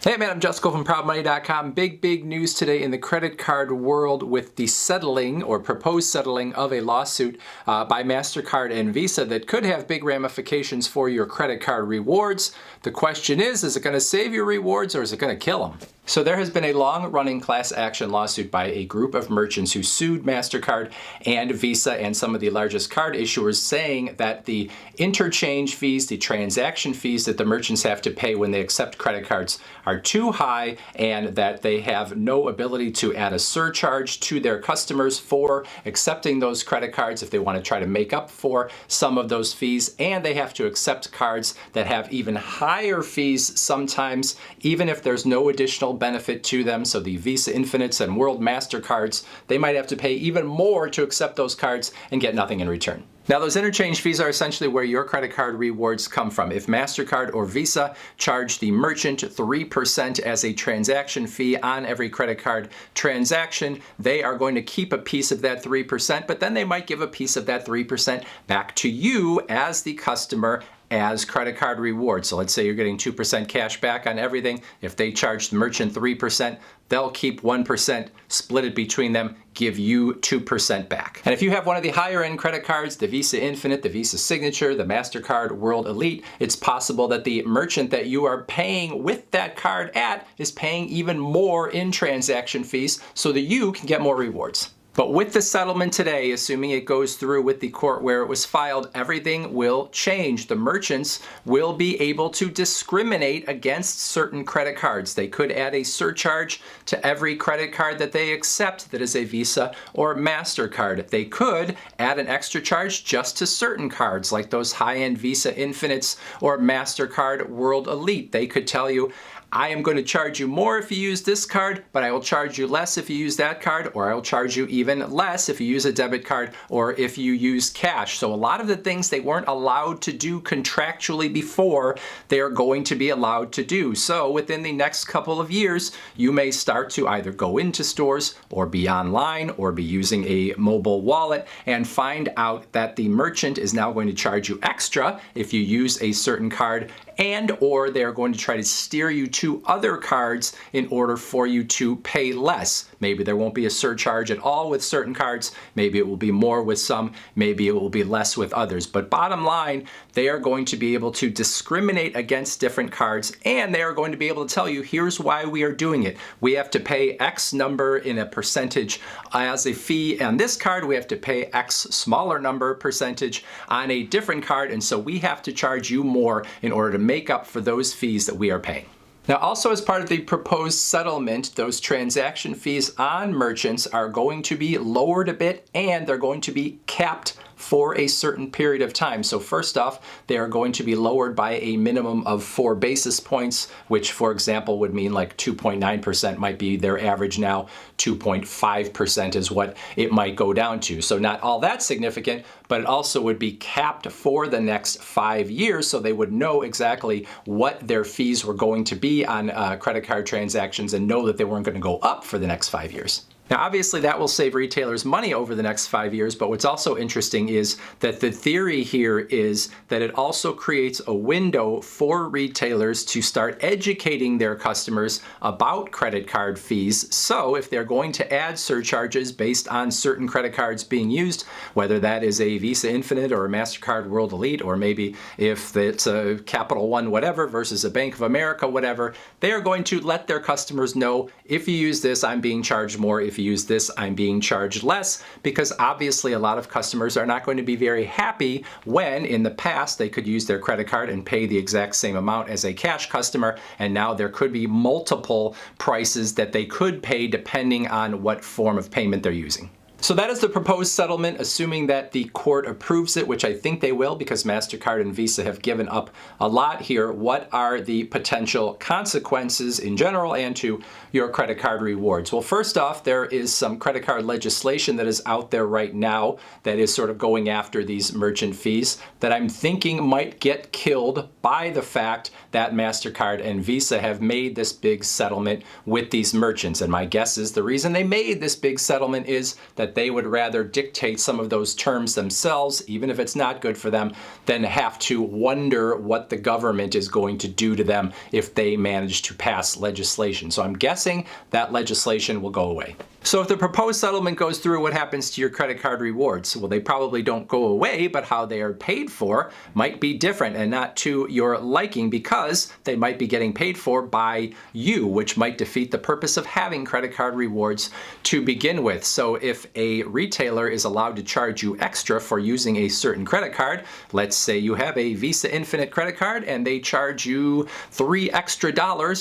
Hey man, I'm Jusko from ProudMoney.com. Big news today in the credit card world with the settling or proposed settling of a lawsuit by Mastercard and Visa that could have big ramifications for your credit card rewards. The question is it going to save your rewards or is it going to kill them? So there has been a long-running class action lawsuit by a group of merchants who sued Mastercard and Visa and some of the largest card issuers, saying that the interchange fees, the transaction fees that the merchants have to pay when they accept credit cards are too high, and that they have no ability to add a surcharge to their customers for accepting those credit cards if they want to try to make up for some of those fees, and they have to accept cards that have even higher fees sometimes, even if there's no additional benefit to them. So the Visa Infinites and World Mastercards, they might have to pay even more to accept those cards and get nothing in return. Now, those interchange fees are essentially where your credit card rewards come from. If Mastercard or Visa charge the merchant 3% as a transaction fee on every credit card transaction, they are going to keep a piece of that 3%, but then they might give a piece of that 3% back to you as the customer as credit card rewards. So let's say you're getting 2% cash back on everything. If they charge the merchant 3%, they'll keep 1%, split it between them, give you 2% back. And if you have one of the higher end credit cards, the Visa Infinite, the Visa Signature, the Mastercard World Elite, it's possible that the merchant that you are paying with that card at is paying even more in transaction fees so that you can get more rewards. But with the settlement today, assuming it goes through with the court where it was filed, everything will change. The merchants will be able to discriminate against certain credit cards. They could add a surcharge to every credit card that they accept that is a Visa or Mastercard. They could add an extra charge just to certain cards, like those high-end Visa Infinites or Mastercard World Elite. They could tell you, I am going to charge you more if you use this card, but I will charge you less if you use that card, or I will charge you even less if you use a debit card or if you use cash. So a lot of the things they weren't allowed to do contractually before, they are going to be allowed to do. So within the next couple of years, you may start to either go into stores or be online or be using a mobile wallet and find out that the merchant is now going to charge you extra if you use a certain card, and or they're going to try to steer you to other cards in order for you to pay less. Maybe there won't be a surcharge at all with certain cards, maybe it will be more with some, maybe it will be less with others. But bottom line, they are going to be able to discriminate against different cards, and they are going to be able to tell you, here's why we are doing it. We have to pay X number in a percentage as a fee on this card, we have to pay X smaller number percentage on a different card, and so we have to charge you more in order to make up for those fees that we are paying. Now, also as part of the proposed settlement, those transaction fees on merchants are going to be lowered a bit, and they're going to be capped for a certain period of time. So first off, they are going to be lowered by a minimum of 4 basis points, which for example would mean like 2.9% might be their average now. 2.5% is what it might go down to. So not all that significant, but it also would be capped for the next 5 years, so they would know exactly what their fees were going to be on credit card transactions and know that they weren't going to go up for the next 5 years. Now, obviously, that will save retailers money over the next 5 years, but what's also interesting is that the theory here is that it also creates a window for retailers to start educating their customers about credit card fees. So if they're going to add surcharges based on certain credit cards being used, whether that is a Visa Infinite or a Mastercard World Elite, or maybe if it's a Capital One whatever versus a Bank of America whatever, they are going to let their customers know, if you use this, I'm being charged more. If you use this, I'm being charged less, because obviously a lot of customers are not going to be very happy when in the past they could use their credit card and pay the exact same amount as a cash customer, and now there could be multiple prices that they could pay depending on what form of payment they're using. So that is the proposed settlement, assuming that the court approves it, which I think they will because Mastercard and Visa have given up a lot here. What are the potential consequences in general and to your credit card rewards? Well, first off, there is some credit card legislation that is out there right now that is sort of going after these merchant fees that I'm thinking might get killed by the fact that Mastercard and Visa have made this big settlement with these merchants. And my guess is the reason they made this big settlement is that that they would rather dictate some of those terms themselves, even if it's not good for them, than have to wonder what the government is going to do to them if they manage to pass legislation. So I'm guessing that legislation will go away. So if the proposed settlement goes through, what happens to your credit card rewards? Well, they probably don't go away, but how they are paid for might be different and not to your liking, because they might be getting paid for by you, which might defeat the purpose of having credit card rewards to begin with. So if a retailer is allowed to charge you extra for using a certain credit card, let's say you have a Visa Infinite credit card and they charge you $3 extra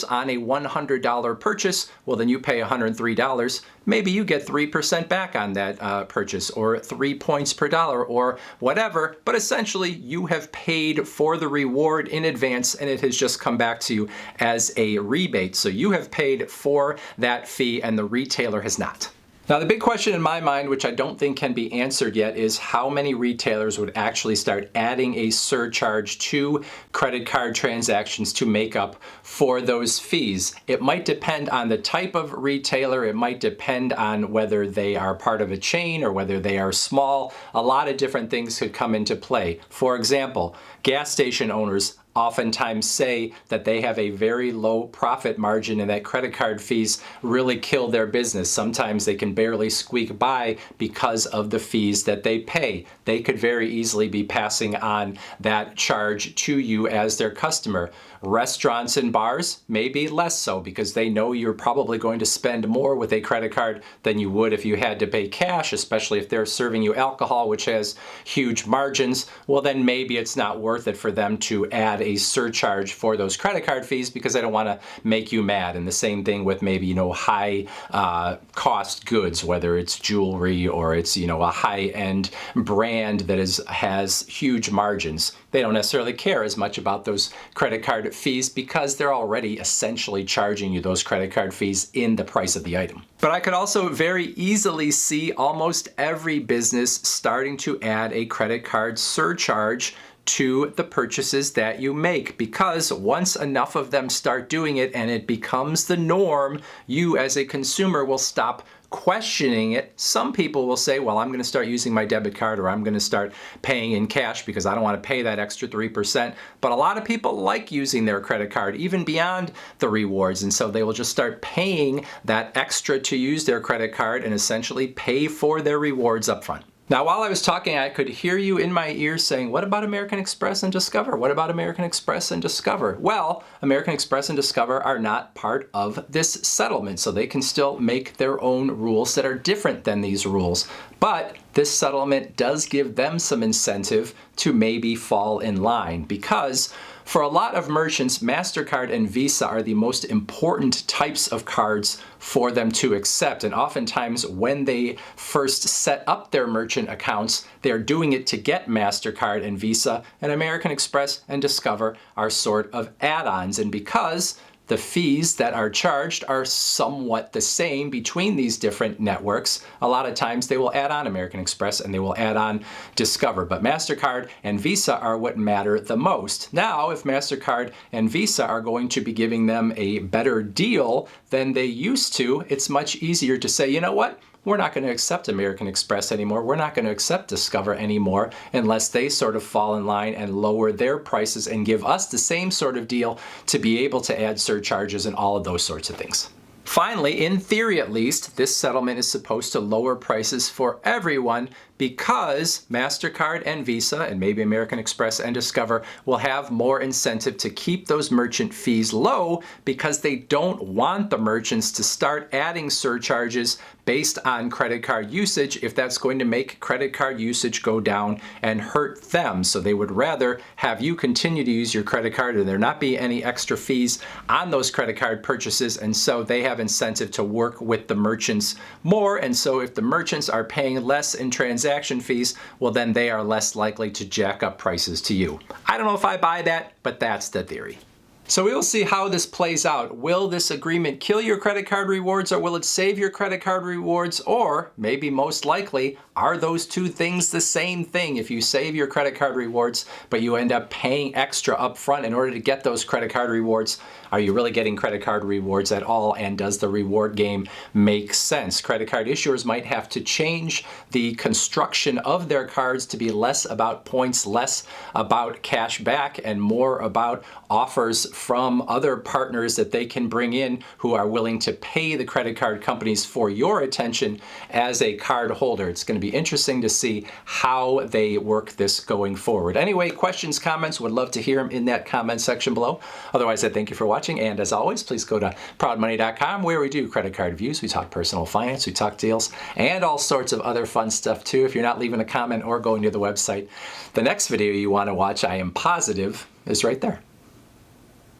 on a $100 purchase, well then you pay $103. Maybe you get 3% back on that purchase, or 3 points per dollar, or whatever, but essentially you have paid for the reward in advance and it has just come back to you as a rebate. So you have paid for that fee and the retailer has not. Now, the big question in my mind, which I don't think can be answered yet, is how many retailers would actually start adding a surcharge to credit card transactions to make up for those fees. It might depend on the type of retailer. It might depend on whether they are part of a chain or whether they are small. A lot of different things could come into play. For example, gas station owners oftentimes say that they have a very low profit margin and that credit card fees really kill their business. Sometimes they can barely squeak by because of the fees that they pay. They could very easily be passing on that charge to you as their customer. Restaurants and bars, maybe less so, because they know you're probably going to spend more with a credit card than you would if you had to pay cash, especially if they're serving you alcohol, which has huge margins. Well, then maybe it's not worth it for them to add a surcharge for those credit card fees because they don't want to make you mad. And the same thing with maybe, high cost goods, whether it's jewelry or it's, a high-end brand that has huge margins. They don't necessarily care as much about those credit card fees because they're already essentially charging you those credit card fees in the price of the item. But I could also very easily see almost every business starting to add a credit card surcharge to the purchases that you make, because once enough of them start doing it and it becomes the norm, you as a consumer will stop questioning it. Some people will say, well, I'm going to start using my debit card, or I'm going to start paying in cash because I don't want to pay that extra 3%. But a lot of people like using their credit card even beyond the rewards. And so they will just start paying that extra to use their credit card and essentially pay for their rewards up front. Now, while I was talking, I could hear you in my ears saying, what about American Express and Discover? What about American Express and Discover? Well, American Express and Discover are not part of this settlement, so they can still make their own rules that are different than these rules. But this settlement does give them some incentive to maybe fall in line, because for a lot of merchants, Mastercard and Visa are the most important types of cards for them to accept. And oftentimes when they first set up their merchant accounts, they're doing it to get Mastercard and Visa, and American Express and Discover are sort of add-ons. And because the fees that are charged are somewhat the same between these different networks, a lot of times they will add on American Express and they will add on Discover. But Mastercard and Visa are what matter the most. Now, if Mastercard and Visa are going to be giving them a better deal than they used to, it's much easier to say, you know what? We're not going to accept American Express anymore. We're not going to accept Discover anymore unless they sort of fall in line and lower their prices and give us the same sort of deal to be able to add surcharges and all of those sorts of things. Finally, in theory at least, this settlement is supposed to lower prices for everyone because Mastercard and Visa, and maybe American Express and Discover, will have more incentive to keep those merchant fees low because they don't want the merchants to start adding surcharges based on credit card usage if that's going to make credit card usage go down and hurt them. So they would rather have you continue to use your credit card and there not be any extra fees on those credit card purchases, and so they have incentive to work with the merchants more. And so if the merchants are paying less in transaction fees, well then they are less likely to jack up prices to you. I don't know if I buy that, but that's the theory. So we will see how this plays out. Will this agreement kill your credit card rewards, or will it save your credit card rewards? Or maybe most likely, are those two things the same thing? If you save your credit card rewards, but you end up paying extra up front in order to get those credit card rewards, Are you really getting credit card rewards at all? And does the reward game make sense? Credit card issuers might have to change the construction of their cards to be less about points, less about cash back, and more about offers from other partners that they can bring in who are willing to pay the credit card companies for your attention as a card holder. It's going to be interesting to see how they work this going forward. Anyway, questions, comments, would love to hear them in that comment section below. Otherwise, I thank you for watching, and as always, please go to proudmoney.com where we do credit card reviews, we talk personal finance, we talk deals, and all sorts of other fun stuff too. If you're not leaving a comment or going to the website, the next video you want to watch, I am positive, is right there.